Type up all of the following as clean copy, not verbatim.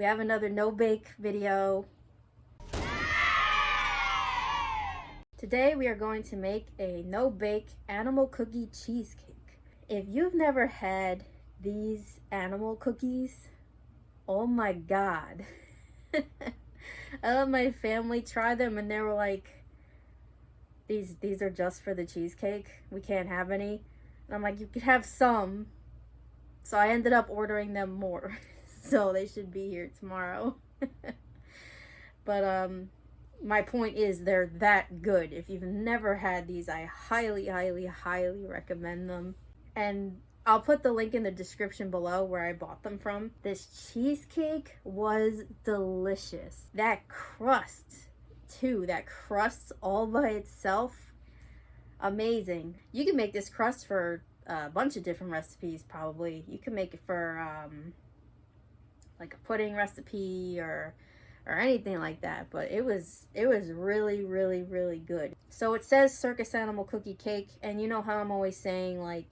We have another no-bake video. Today we are going to make a no-bake animal cookie cheesecake. If you've never had these animal cookies, oh my god. I let my family try them and they were like, these are just for the cheesecake. We can't have any. And I'm like, you could have some. So I ended up ordering them more. So they should be here tomorrow. But my point is they're that good. If you've never had these, I highly, highly, highly recommend them. And I'll put the link in the description below where I bought them from. This cheesecake was delicious. That crust too, that crust all by itself, amazing. You can make this crust for a bunch of different recipes probably. You can make it for like a pudding recipe or anything like that, but it was really, really, really good. So it says Circus Animal Cookie Cake, and you know how I'm always saying like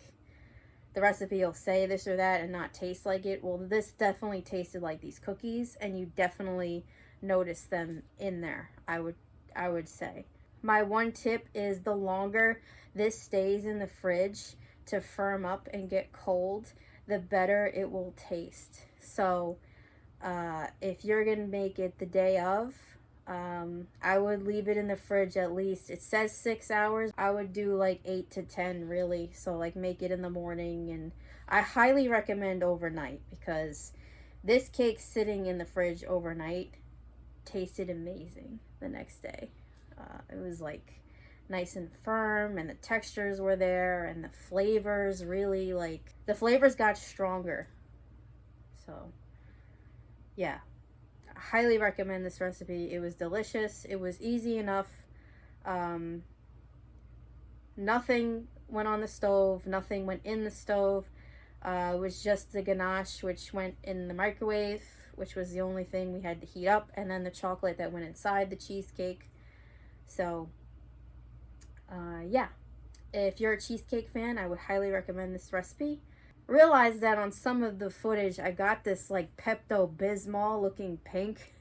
the recipe will say this or that and not taste like it. Well, this definitely tasted like these cookies, and you definitely notice them in there, I would say. My one tip is the longer this stays in the fridge to firm up and get cold, the better it will taste. So if you're gonna make it the day of, I would leave it in the fridge at least, it says 6 hours. I would do like 8 to 10 really. So like make it in the morning, and I highly recommend overnight because this cake sitting in the fridge overnight tasted amazing the next day. It was like nice and firm, and the textures were there, and the flavors really, like, the flavors got stronger. So yeah, I highly recommend this recipe. It was delicious. It was easy enough. Nothing went on the stove. Nothing went in the stove. It was just the ganache, which went in the microwave, which was the only thing we had to heat up, and then the chocolate that went inside the cheesecake. So yeah, if you're a cheesecake fan, I would highly recommend this recipe. Realize that on some of the footage I got this like Pepto-Bismol looking pink.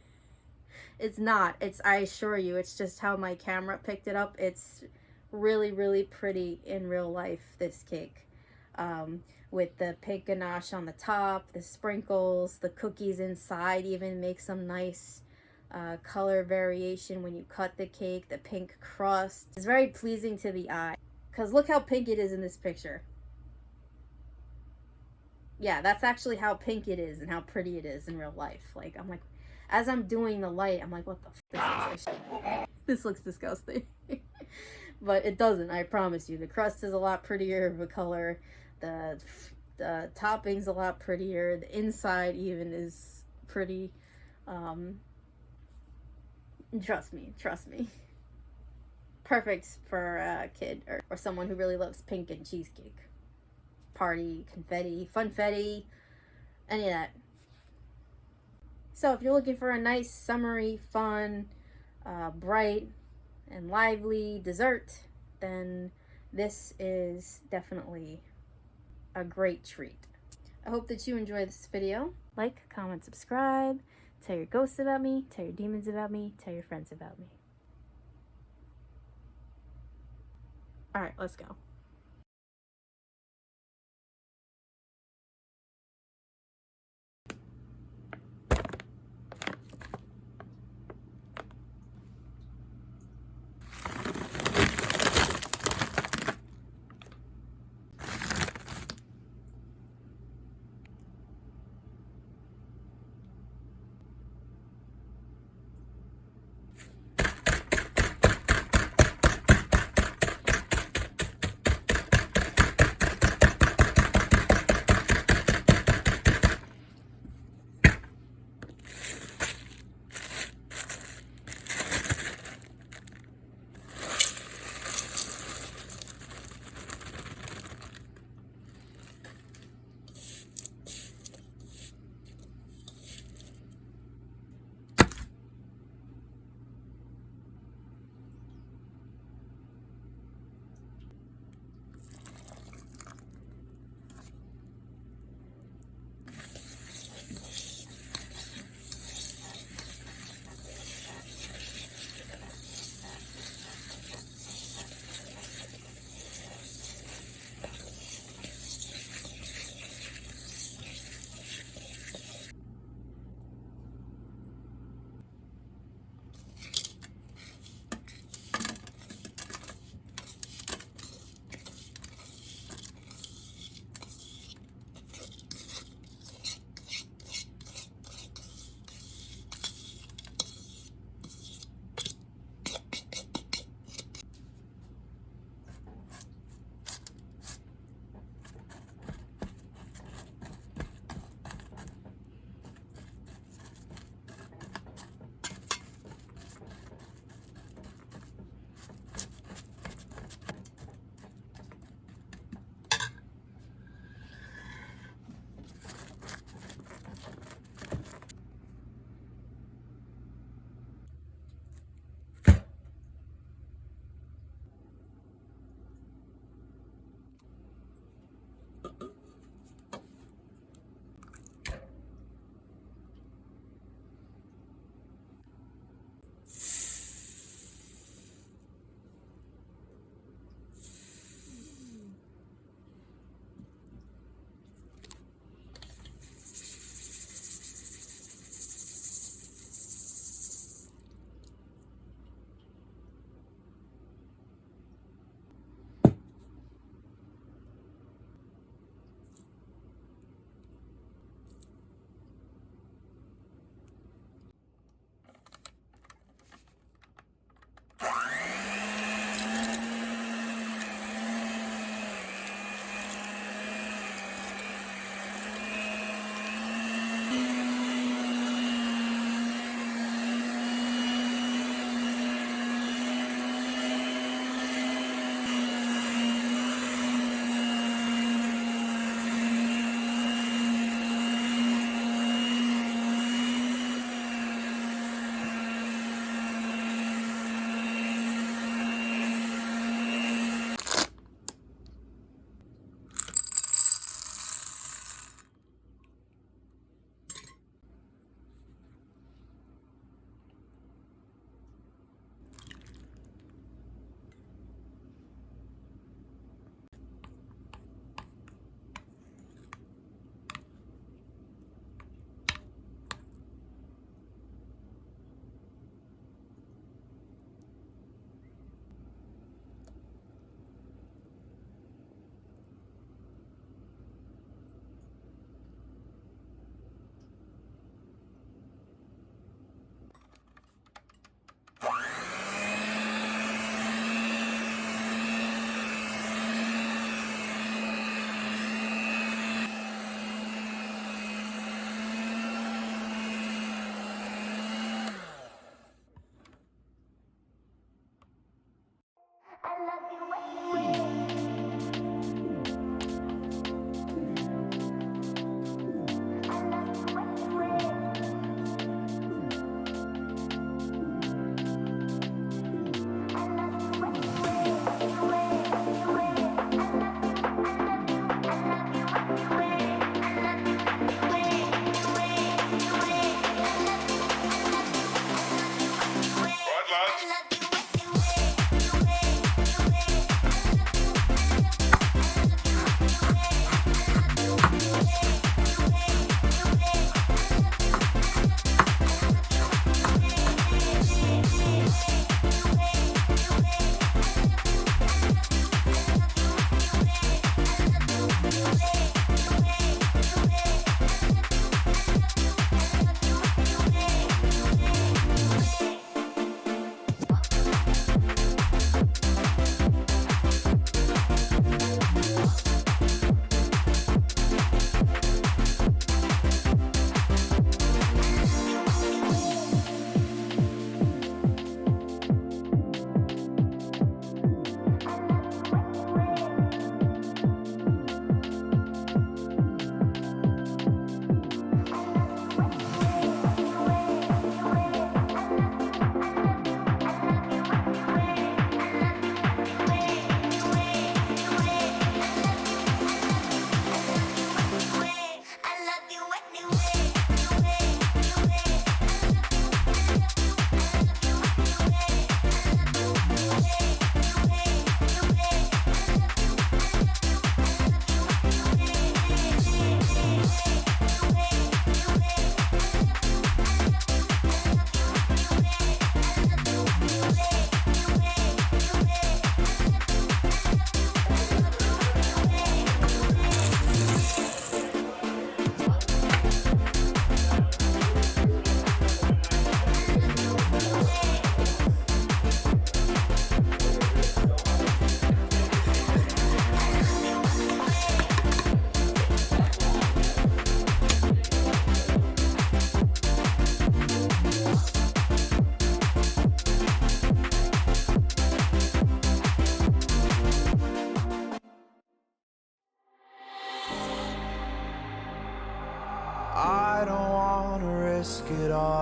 It's not. I assure you, it's just how my camera picked it up. It's really, really pretty in real life, this cake. With the pink ganache on the top, the sprinkles, the cookies inside even make some nice color variation when you cut the cake, the pink crust. It's very pleasing to the eye. Because look how pink it is in this picture. Yeah, that's actually how pink it is and how pretty it is in real life. Like, I'm like, as I'm doing the light, I'm like, what the f this looks disgusting. But it doesn't, I promise you. The crust is a lot prettier of a color. The topping's a lot prettier. The inside even is pretty. Trust me. Perfect for a kid or someone who really loves pink and cheesecake. Party, confetti, funfetti, any of that. So if you're looking for a nice, summery, fun, bright, and lively dessert, then this is definitely a great treat. I hope that you enjoy this video. Like, comment, subscribe, tell your ghosts about me, tell your demons about me, tell your friends about me. Alright, let's go.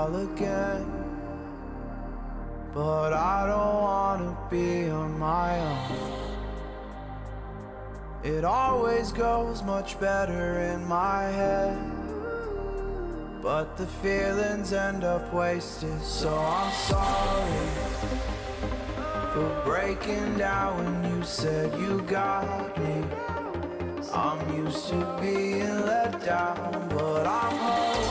all again. But I don't wanna be on my own. It always goes much better in my head, but the feelings end up wasted. So I'm sorry for breaking down when you said you got me. I'm used to being let down, but I'm hoping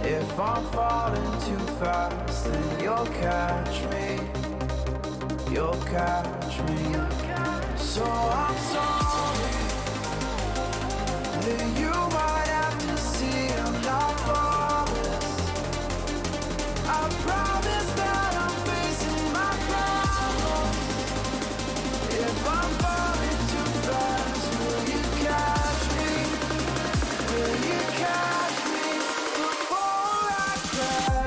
if I'm falling too fast, then you'll catch me. You'll catch me. So I'm sorry that you might have to see I'm not flawless. I promise that I'm facing my problems. If I'm falling too fast, will you catch me? Will you catch me before I crash?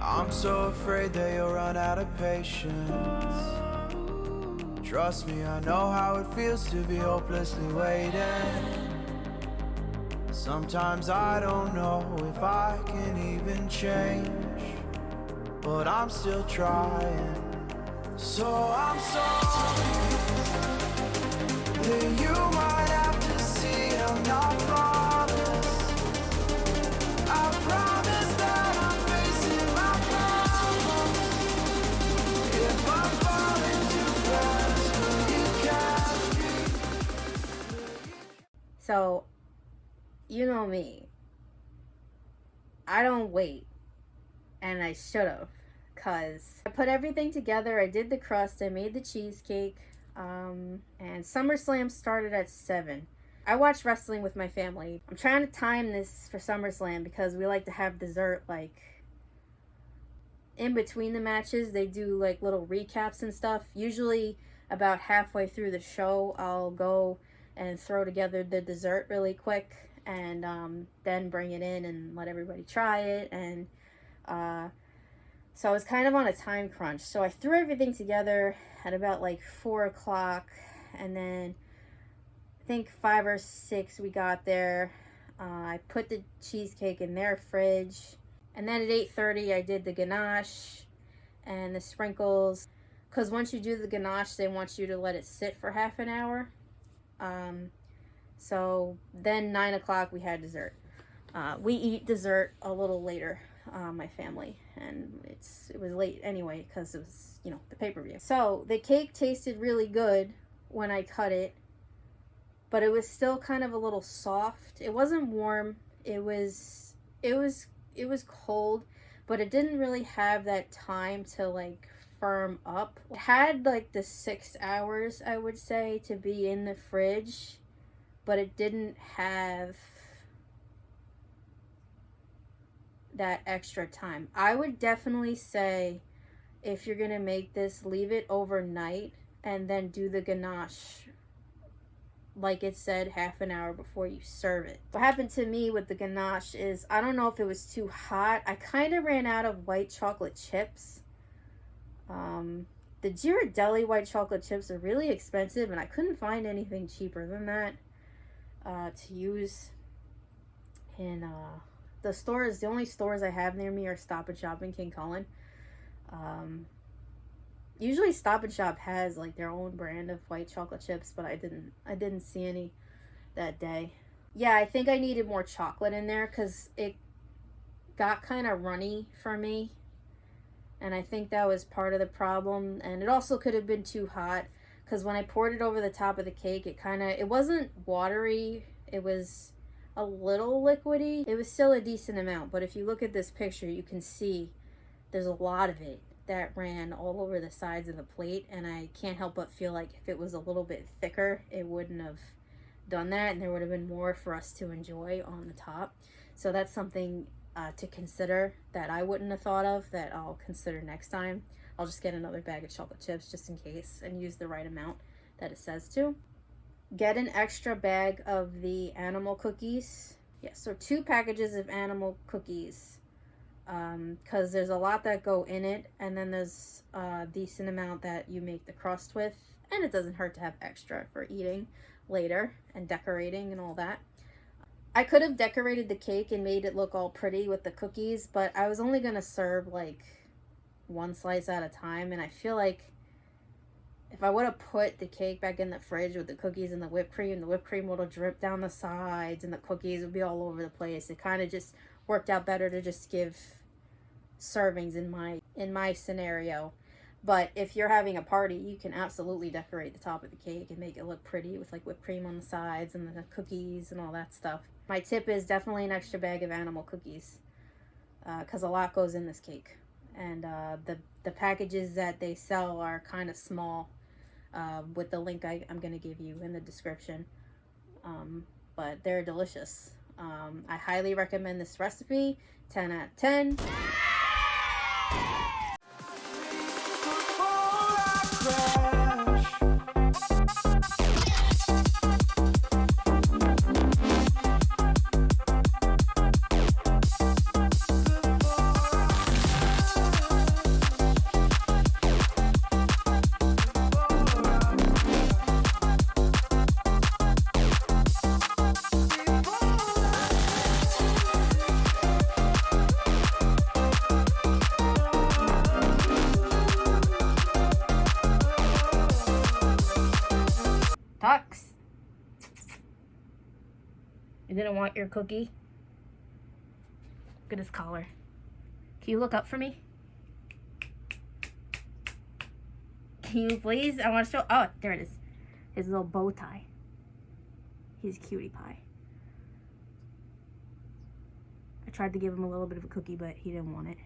I'm so afraid that you'll run out of patience. Trust me, I know how it feels to be hopelessly waiting. Sometimes I don't know if I can even change, but I'm still trying. So I'm sorry that you might have to see I'm not flawless. I promise that I'm facing my problems. If I'm falling too fast, will you catch me? So, you know me. I don't wait. And I should have. Because I put everything together. I did the crust. I made the cheesecake. And SummerSlam started at 7. I watch wrestling with my family. I'm trying to time this for SummerSlam because we like to have dessert like in between the matches. They do like little recaps and stuff. Usually about halfway through the show, I'll go and throw together the dessert really quick and then bring it in and let everybody try it. And so I was kind of on a time crunch. So I threw everything together at about like 4 o'clock, and then I think 5 or 6 we got there. I put the cheesecake in their fridge, and then at 8:30 I did the ganache and the sprinkles, because once you do the ganache they want you to let it sit for half an hour. So then 9 o'clock we had dessert. We eat dessert a little later, my family, and it was late anyway because it was, you know, the pay-per-view. So the cake tasted really good when I cut it, but it was still kind of a little soft. It wasn't warm. It was cold, but it didn't really have that time to like firm up. It had like the 6 hours, I would say, to be in the fridge, but it didn't have that extra time. I would definitely say if you're gonna make this, leave it overnight and then do the ganache like it said, half an hour before you serve it. What happened to me with the ganache is, I don't know if it was too hot. I kind of ran out of white chocolate chips. The Ghirardelli white chocolate chips are really expensive, and I couldn't find anything cheaper than that to use in the stores. The only stores I have near me are Stop and Shop and King Cullen. Usually Stop and Shop has like their own brand of white chocolate chips, but I didn't see any that day. Yeah, I think I needed more chocolate in there because it got kind of runny for me, and I think that was part of the problem. And it also could have been too hot because when I poured it over the top of the cake, it wasn't watery. It was a little liquidy. It was still a decent amount, but if you look at this picture, you can see there's a lot of it that ran all over the sides of the plate, and I can't help but feel like if it was a little bit thicker, it wouldn't have done that, and there would have been more for us to enjoy on the top. So that's something to consider that I wouldn't have thought of, that I'll consider next time. I'll just get another bag of chocolate chips just in case and use the right amount that it says to. Get an extra bag of the animal cookies. Yeah, so 2 packages of animal cookies, because there's a lot that go in it, and then there's a decent amount that you make the crust with, and it doesn't hurt to have extra for eating later and decorating and all that. I could have decorated the cake and made it look all pretty with the cookies, but I was only going to serve like 1 slice at a time, and I feel like if I would have put the cake back in the fridge with the cookies and the whipped cream would have dripped down the sides and the cookies would be all over the place. It kind of just worked out better to just give servings in my scenario. But if you're having a party, you can absolutely decorate the top of the cake and make it look pretty with like whipped cream on the sides and the cookies and all that stuff. My tip is definitely an extra bag of animal cookies, because a lot goes in this cake. And the packages that they sell are kind of small, with the link I'm going to give you in the description. But they're delicious. I highly recommend this recipe. 10 out of 10. Tux, you didn't want your cookie? Look at his collar. Can you look up for me? Can you please? I want to show. Oh, there it is. His little bow tie. He's a cutie pie. I tried to give him a little bit of a cookie, but he didn't want it.